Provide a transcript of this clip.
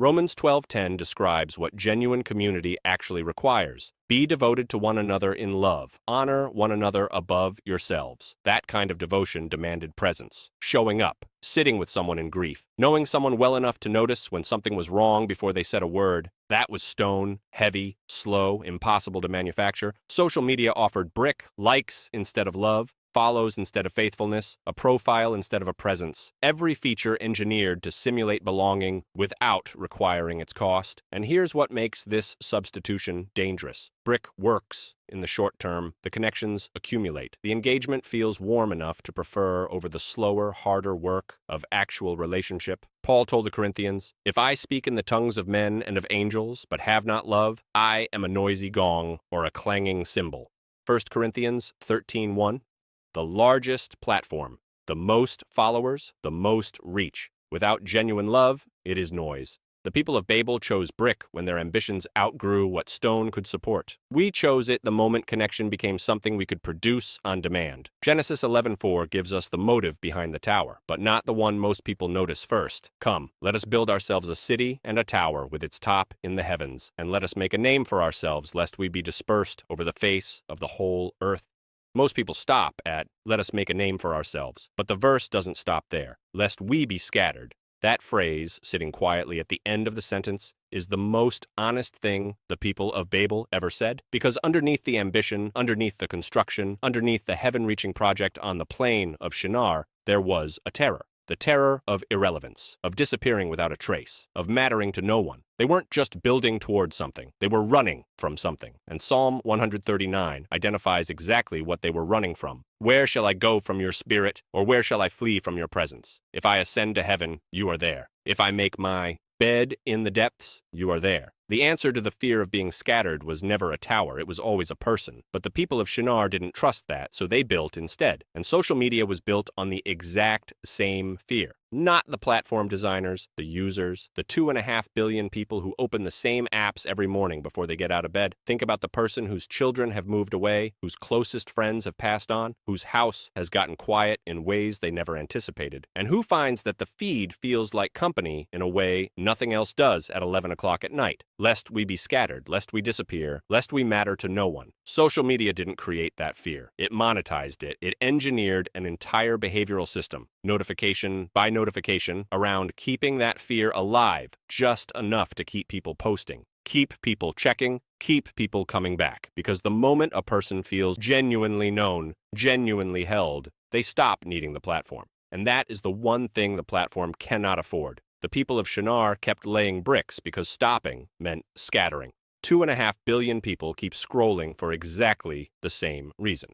Romans 12:10 describes what genuine community actually requires. Be devoted to one another in love. Honor one another above yourselves. That kind of devotion demanded presence, showing up, sitting with someone in grief, knowing someone well enough to notice when something was wrong before they said a word. That was stone, heavy, slow, impossible to manufacture. Social media offered brick, likes instead of love, follows instead of faithfulness, a profile instead of a presence. Every feature engineered to simulate belonging without requiring its cost. And here's what makes this substitution dangerous. Brick works in the short term. The connections accumulate. The engagement feels warm enough to prefer over the slower, harder work of actual relationship. Paul told the Corinthians, "If I speak in the tongues of men and of angels, but have not love, I am a noisy gong or a clanging cymbal." 1 Corinthians 13:1. The largest platform, the most followers, the most reach. Without genuine love, it is noise. The people of Babel chose brick when their ambitions outgrew what stone could support. We chose it the moment connection became something we could produce on demand. Genesis 11:4 gives us the motive behind the tower, but not the one most people notice first. Come, let us build ourselves a city and a tower with its top in the heavens, and let us make a name for ourselves lest we be dispersed over the face of the whole earth. Most people stop at, let us make a name for ourselves, but the verse doesn't stop there, lest we be scattered. That phrase, sitting quietly at the end of the sentence, is the most honest thing the people of Babel ever said, because underneath the ambition, underneath the construction, underneath the heaven-reaching project on the plain of Shinar, there was a terror. The terror of irrelevance, of disappearing without a trace, of mattering to no one. They weren't just building towards something, they were running from something. And Psalm 139 identifies exactly what they were running from. Where shall I go from your spirit, or where shall I flee from your presence? If I ascend to heaven, you are there. If I make my bed in the depths, you are there. The answer to the fear of being scattered was never a tower, it was always a person. But the people of Shinar didn't trust that, so they built instead. And social media was built on the exact same fear. Not the platform designers, the users, the 2.5 billion people who open the same apps every morning before they get out of bed. Think about the person whose children have moved away, whose closest friends have passed on, whose house has gotten quiet in ways they never anticipated, and who finds that the feed feels like company in a way nothing else does at 11 o'clock at night. Lest we be scattered, lest we disappear, lest we matter to no one. Social media didn't create that fear. It monetized it. It engineered an entire behavioral system, notification by notification, around keeping that fear alive just enough to keep people posting, keep people checking, keep people coming back. Because the moment a person feels genuinely known, genuinely held, they stop needing the platform. And that is the one thing the platform cannot afford. The people of Shinar kept laying bricks because stopping meant scattering. 2.5 billion people keep scrolling for exactly the same reason.